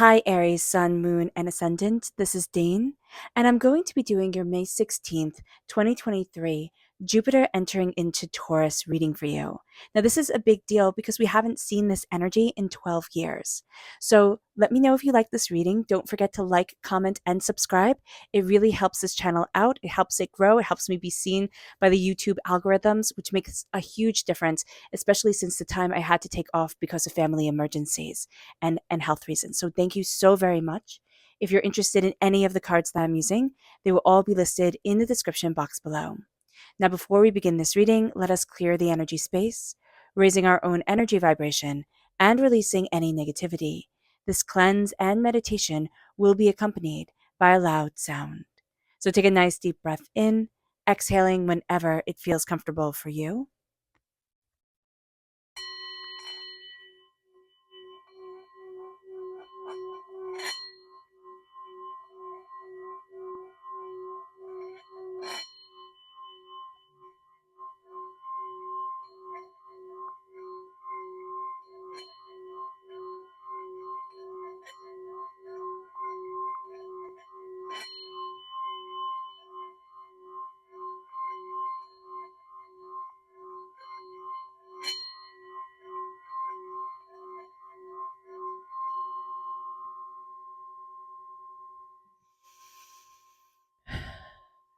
Hi, Aries, Sun, Moon, and Ascendant. This is Dane, and I'm going to be doing your May 16th, 2023 Jupiter entering into Taurus reading for you. Now, this is a big deal because we haven't seen this energy in 12 years. So let me know if you like this reading. Don't forget to like, comment, and subscribe. It really helps this channel out. It helps it grow. It helps me be seen by the YouTube algorithms, which makes a huge difference, especially since the time I had to take off because of family emergencies and health reasons. So thank you so very much. If you're interested in any of the cards that I'm using, they will all be listed in the description box below. Now, before we begin this reading, let us clear the energy space, raising our own energy vibration and releasing any negativity. This cleanse and meditation will be accompanied by a loud sound. So take a nice deep breath in, exhaling whenever it feels comfortable for you.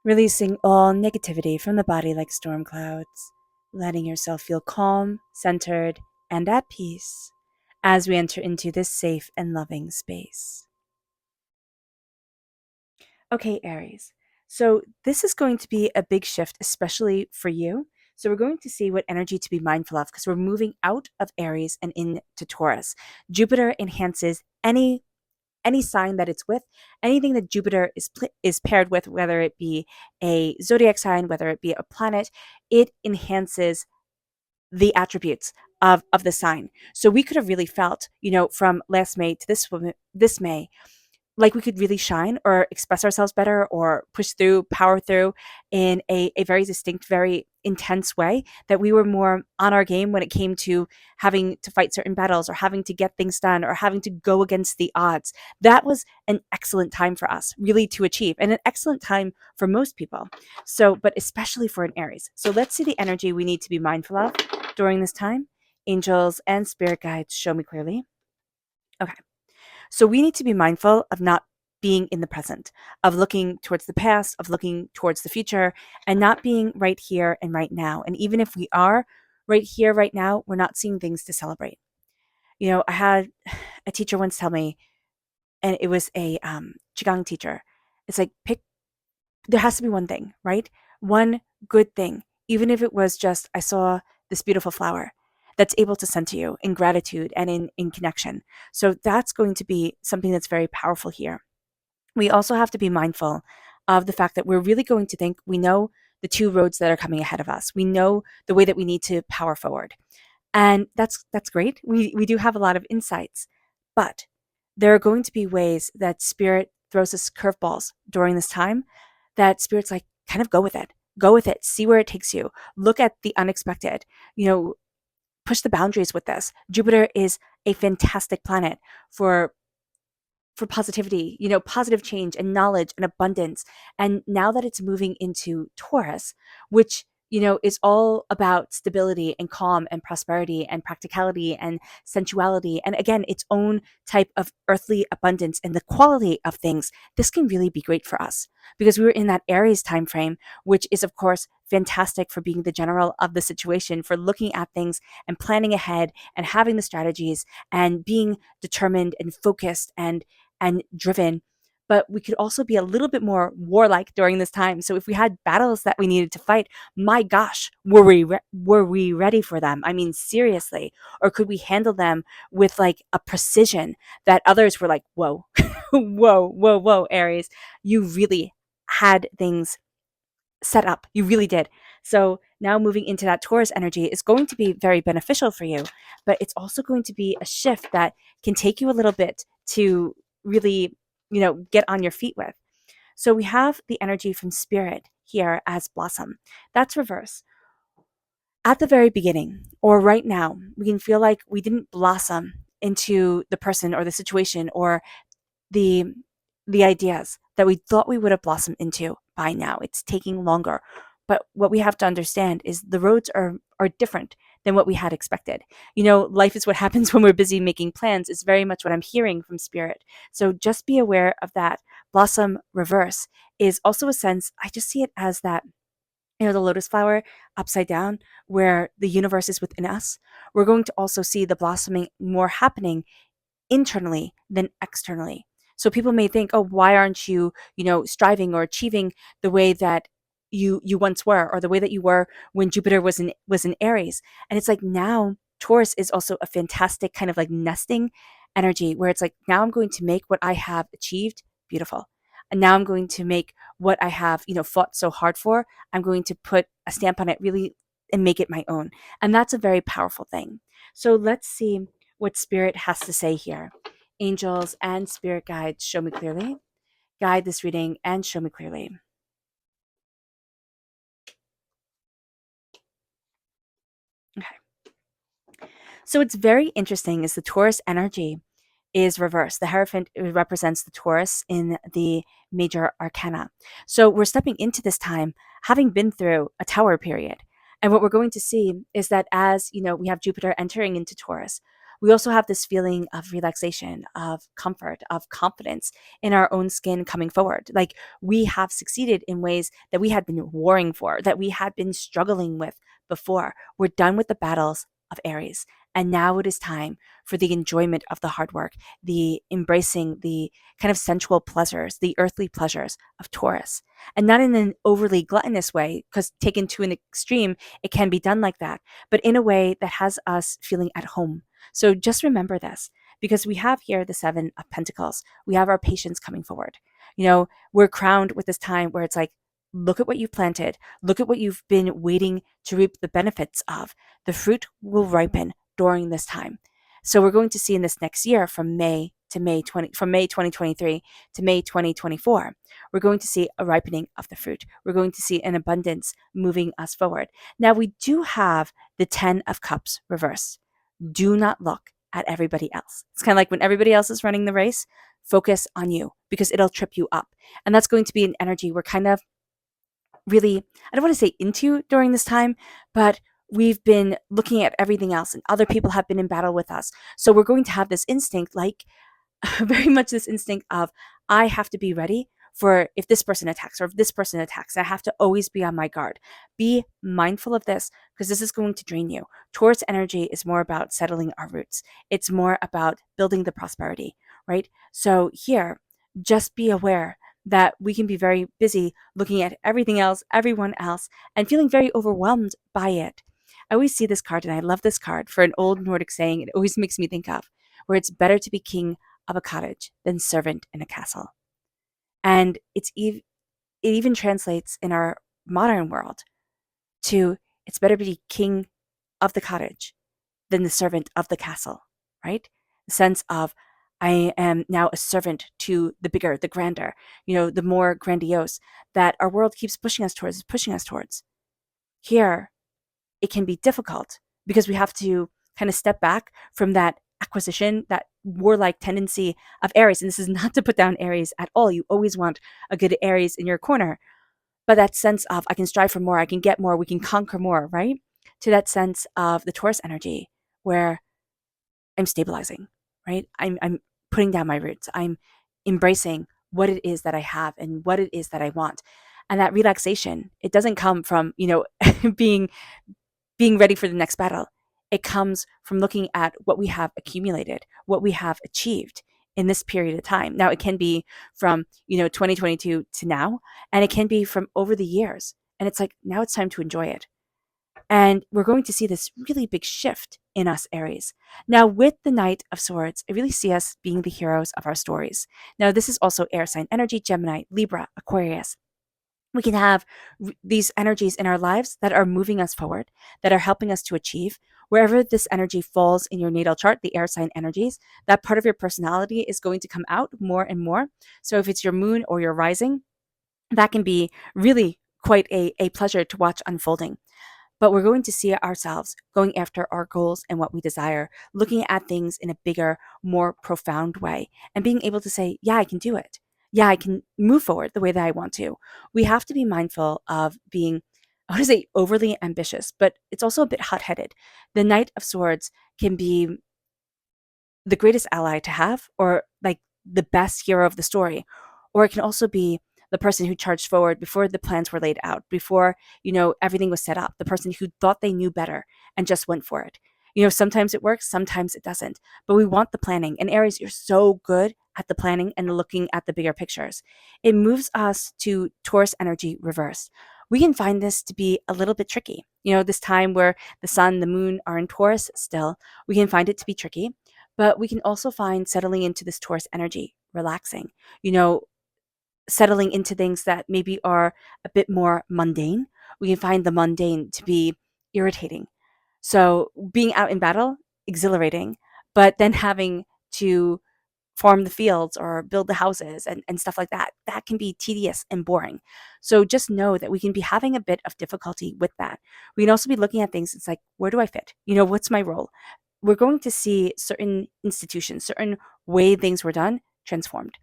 Releasing all negativity from the body like storm clouds, letting yourself feel calm, centered, and at peace as we enter into this safe and loving space. Okay, Aries. So this is going to be a big shift, especially for you. So we're going to see what energy to be mindful of because we're moving out of Aries and into Taurus. Jupiter enhances any sign that it's with, anything that Jupiter is paired with, whether it be a zodiac sign, whether it be a planet, it enhances the attributes of the sign. So we could have really felt, from last May to this May, like we could really shine or express ourselves better or push through, power through in a very distinct, very intense way, that we were more on our game when it came to having to fight certain battles or having to get things done or having to go against the odds. That was an excellent time for us really to achieve, and an excellent time for most people. So, but especially for an Aries. So let's see the energy we need to be mindful of during this time. Angels and spirit guides, show me clearly. Okay. So we need to be mindful of not being in the present, of looking towards the past, of looking towards the future, and not being right here and right now. And even if we are right here, right now, we're not seeing things to celebrate. I had a teacher once tell me, and it was a Qigong teacher. It's like, there has to be one thing, right? One good thing, even if it was just, I saw this beautiful flower that's able to center you in gratitude and in connection. So that's going to be something that's very powerful here. We also have to be mindful of the fact that we're really going to think we know the two roads that are coming ahead of us. We know the way that we need to power forward. And that's great. We do have a lot of insights, but there are going to be ways that spirit throws us curveballs during this time, that spirit's like, kind of go with it. Go with it. See where it takes you. Look at the unexpected. Push the boundaries with this. Jupiter is a fantastic planet for positivity, positive change and knowledge and abundance. And now that it's moving into Taurus, which, is all about stability and calm and prosperity and practicality and sensuality. And again, its own type of earthly abundance and the quality of things. This can really be great for us because we were in that Aries time frame, which is, of course, fantastic for being the general of the situation, for looking at things and planning ahead and having the strategies and being determined and focused and driven. But we could also be a little bit more warlike during this time. So if we had battles that we needed to fight, my gosh, were we ready for them? I mean, seriously. Or could we handle them with like a precision that others were like, whoa, whoa, Aries, you really had things set up. You really did. So now moving into that Taurus energy is going to be very beneficial for you, but it's also going to be a shift that can take you a little bit to really, get on your feet with. So we have the energy from spirit here as blossom. That's reverse. At the very beginning or right now, we can feel like we didn't blossom into the person or the situation or the the ideas that we thought we would have blossomed into by now. It's taking longer. But what we have to understand is the roads are different than what we had expected. Life is what happens when we're busy making plans is very much what I'm hearing from spirit. So just be aware of that. Blossom reverse is also a sense, I just see it as that, the lotus flower upside down, where the universe is within us. We're going to also see the blossoming more happening internally than externally. So people may think, oh, why aren't you, striving or achieving the way that you once were, or the way that you were when Jupiter was in Aries? And it's like now Taurus is also a fantastic kind of like nesting energy, where it's like now I'm going to make what I have achieved beautiful. And now I'm going to make what I have, fought so hard for. I'm going to put a stamp on it really and make it my own. And that's a very powerful thing. So let's see what spirit has to say here. Angels and spirit guides, show me clearly. Guide this reading and show me clearly. Okay. So it's very interesting is the Taurus energy is reversed. The Hierophant represents the Taurus in the major arcana. So we're stepping into this time having been through a Tower period. And what we're going to see is that as, we have Jupiter entering into Taurus, we also have this feeling of relaxation, of comfort, of confidence in our own skin coming forward. Like we have succeeded in ways that we had been warring for, that we had been struggling with before. We're done with the battles of Aries. And now it is time for the enjoyment of the hard work, the embracing the kind of sensual pleasures, the earthly pleasures of Taurus. And not in an overly gluttonous way, because taken to an extreme, it can be done like that, but in a way that has us feeling at home. So just remember this, because we have here the Seven of Pentacles. We have our patience coming forward. We're crowned with this time where it's like, look at what you've planted. Look at what you've been waiting to reap the benefits of. The fruit will ripen during this time. So we're going to see in this next year from May 2023 to May 2024, we're going to see a ripening of the fruit. We're going to see an abundance moving us forward. Now we do have the 10 of Cups reversed. Do not look at everybody else. It's kind of like when everybody else is running the race, focus on you because it'll trip you up. And that's going to be an energy we're kind of really, I don't want to say into during this time, but we've been looking at everything else and other people have been in battle with us. So we're going to have this instinct, like very much this instinct of, I have to be ready for if this person attacks or if this person attacks. I have to always be on my guard. Be mindful of this because this is going to drain you. Taurus energy is more about settling our roots. It's more about building the prosperity, right? So here, just be aware that we can be very busy looking at everything else, everyone else, and feeling very overwhelmed by it. I always see this card, and I love this card for an old Nordic saying it always makes me think of, where it's better to be king of a cottage than servant in a castle. And it even translates in our modern world to it's better to be king of the cottage than the servant of the castle, right? The sense of I am now a servant to the bigger, the grander, the more grandiose that our world keeps pushing us towards. Here, it can be difficult because we have to kind of step back from that acquisition, that warlike tendency of Aries. And this is not to put down Aries at all. You always want a good Aries in your corner. But that sense of I can strive for more, I can get more, we can conquer more, right? To that sense of the Taurus energy where I'm stabilizing, right? I'm putting down my roots. I'm embracing what it is that I have and what it is that I want. And that relaxation, it doesn't come from, being ready for the next battle. It comes from looking at what we have accumulated, what we have achieved in this period of time. Now, it can be from, 2022 to now, and it can be from over the years. And it's like, now it's time to enjoy it. And we're going to see this really big shift in us, Aries. Now, with the Knight of Swords, I really see us being the heroes of our stories. Now, this is also air sign energy, Gemini, Libra, Aquarius. We can have these energies in our lives that are moving us forward, that are helping us to achieve. Wherever this energy falls in your natal chart, the air sign energies, that part of your personality is going to come out more and more. So if it's your moon or your rising, that can be really quite a pleasure to watch unfolding. but we're going to see ourselves going after our goals and what we desire, looking at things in a bigger, more profound way, and being able to say, yeah, I can do it. Yeah, I can move forward the way that I want to. We have to be mindful of being, I want to say overly ambitious, but it's also a bit hot headed. The Knight of Swords can be the greatest ally to have, or like the best hero of the story. Or it can also be the person who charged forward before the plans were laid out, before, everything was set up, the person who thought they knew better and just went for it. Sometimes it works, sometimes it doesn't, but we want the planning. And Aries, you're so good at the planning and looking at the bigger pictures. It moves us to Taurus energy reversed. We can find this to be a little bit tricky. This time where the sun, the moon are in Taurus still, we can find it to be tricky. But we can also find settling into this Taurus energy, relaxing, you know, settling into things that maybe are a bit more mundane. We can find the mundane to be irritating. So being out in battle, exhilarating, but then having to farm the fields or build the houses and stuff like that, that can be tedious and boring. So just know that we can be having a bit of difficulty with that. We can also be looking at things, it's like, where do I fit? What's my role? We're going to see certain institutions, certain way things were done transformed.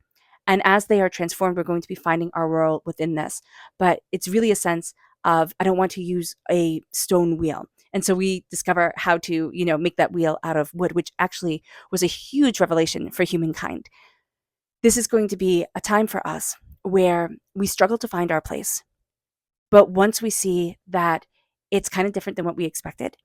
And as they are transformed, we're going to be finding our role within this. But it's really a sense of, I don't want to use a stone wheel. And so we discover how to, make that wheel out of wood, which actually was a huge revelation for humankind. This is going to be a time for us where we struggle to find our place. But once we see that it's kind of different than what we expected,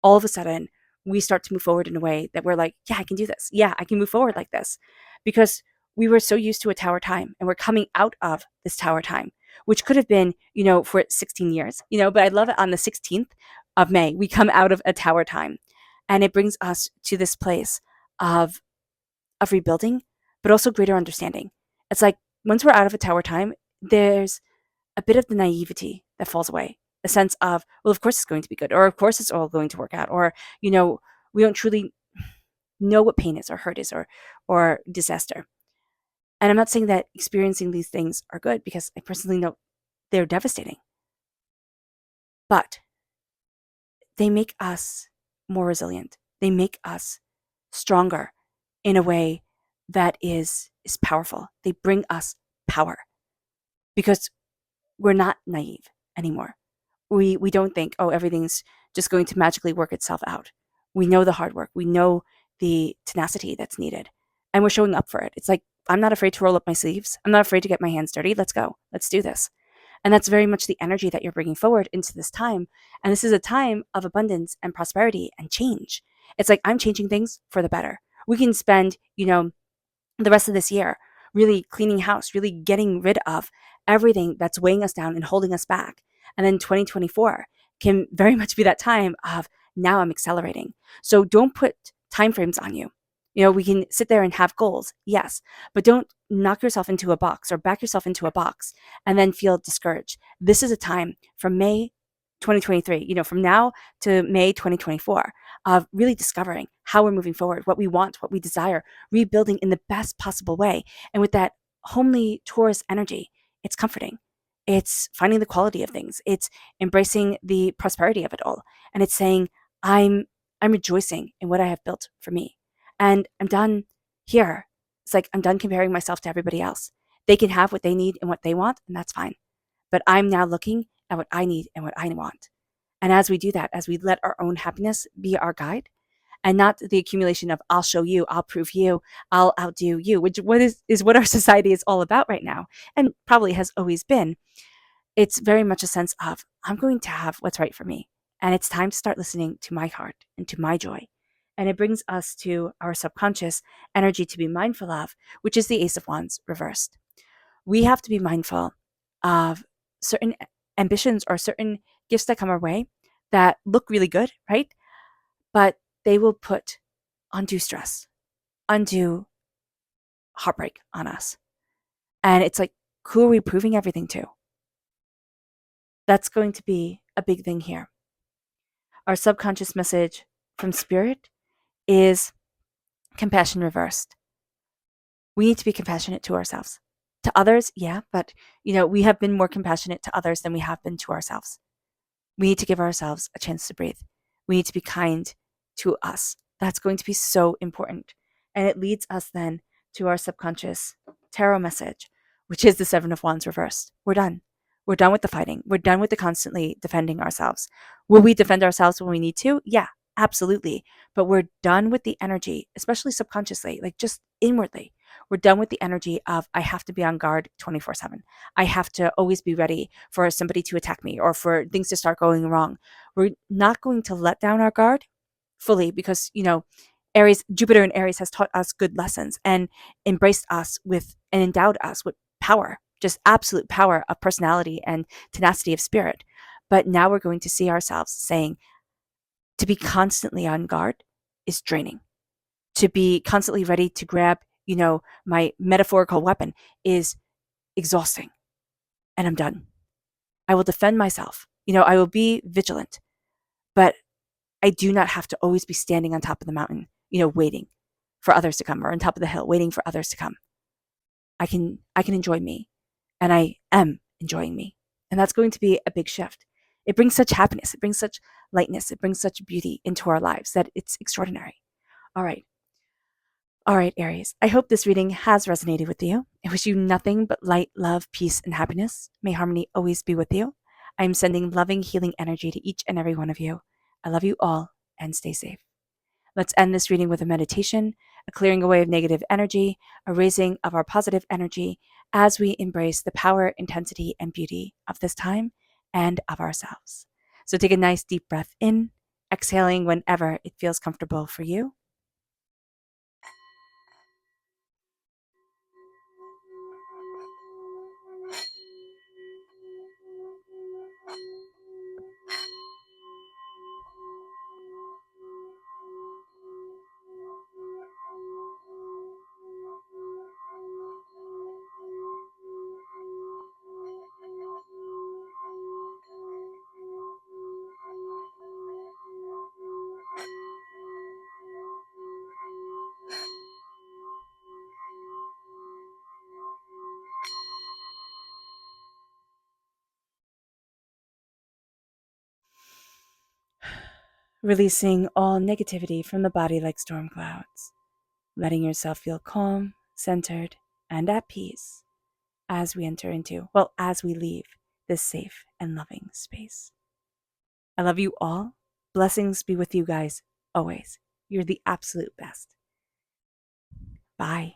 all of a sudden we start to move forward in a way that we're like, yeah, I can do this. Yeah, I can move forward like this. Because we were so used to a tower time and we're coming out of this tower time, which could have been, for 16 years, but I love it on the 16th of May, we come out of a tower time and it brings us to this place of, rebuilding, but also greater understanding. It's like once we're out of a tower time, there's a bit of the naivety that falls away. A sense of, well, of course it's going to be good, or of course it's all going to work out, or, we don't truly know what pain is or hurt is or disaster. And I'm not saying that experiencing these things are good because I personally know they're devastating. But they make us more resilient. They make us stronger in a way that is powerful. They bring us power because we're not naive anymore. We don't think, oh, everything's just going to magically work itself out. We know the hard work. We know the tenacity that's needed. And we're showing up for it. It's like, I'm not afraid to roll up my sleeves. I'm not afraid to get my hands dirty. Let's go. Let's do this. And that's very much the energy that you're bringing forward into this time. And this is a time of abundance and prosperity and change. It's like, I'm changing things for the better. We can spend, the rest of this year really cleaning house, really getting rid of everything that's weighing us down and holding us back. And then 2024 can very much be that time of, now I'm accelerating. So don't put timeframes on you. We can sit there and have goals, yes, but don't knock yourself into a box or back yourself into a box and then feel discouraged. This is a time from May 2023, from now to May 2024, of really discovering how we're moving forward, what we want, what we desire, rebuilding in the best possible way. And with that homely Taurus energy, it's comforting. It's finding the quality of things. It's embracing the prosperity of it all. And it's saying, I'm rejoicing in what I have built for me. And I'm done here. It's like, I'm done comparing myself to everybody else. They can have what they need and what they want, and that's fine. But I'm now looking at what I need and what I want. And as we do that, as we let our own happiness be our guide, and not the accumulation of, I'll show you, I'll prove you, I'll outdo you, which is what our society is all about right now, and probably has always been. It's very much a sense of, I'm going to have what's right for me. And it's time to start listening to my heart and to my joy. And it brings us to our subconscious energy to be mindful of, which is the Ace of Wands reversed. We have to be mindful of certain ambitions or certain gifts that come our way that look really good, right? But they will put undue stress, undue heartbreak on us. And it's like, who are we proving everything to? That's going to be a big thing here. Our subconscious message from Spirit is compassion reversed. We need to be compassionate to ourselves. To others, yeah, but we have been more compassionate to others than we have been to ourselves. We need to give ourselves a chance to breathe. We need to be kind to us. That's going to be so important. And it leads us then to our subconscious tarot message, which is the Seven of Wands reversed. We're done. We're done with the fighting. We're done with the constantly defending ourselves. Will we defend ourselves when we need to? Yeah, absolutely. But we're done with the energy, especially subconsciously, like just inwardly. We're done with the energy of I have to be on guard 24/7. I have to always be ready for somebody to attack me or for things to start going wrong. We're not going to let down our guard fully because, Aries, Jupiter in Aries has taught us good lessons and embraced us with and endowed us with power, just absolute power of personality and tenacity of spirit. But now we're going to see ourselves saying to be constantly on guard is draining. To be constantly ready to grab, my metaphorical weapon is exhausting. And I'm done. I will defend myself. I will be vigilant, but I do not have to always be standing on top of the mountain, waiting for others to come or on top of the hill, waiting for others to come. I can enjoy me, and I am enjoying me. And that's going to be a big shift. It brings such happiness, it brings such lightness, it brings such beauty into our lives that it's extraordinary. All right. All right, Aries. I hope this reading has resonated with you. I wish you nothing but light, love, peace, and happiness. May harmony always be with you. I am sending loving, healing energy to each and every one of you. I love you all and stay safe. Let's end this reading with a meditation, a clearing away of negative energy, a raising of our positive energy as we embrace the power, intensity, and beauty of this time and of ourselves. So take a nice deep breath in, exhaling whenever it feels comfortable for you. Releasing all negativity from the body like storm clouds, letting yourself feel calm, centered, and at peace as we as we leave this safe and loving space. I love you all. Blessings be with you guys always. You're the absolute best. Bye.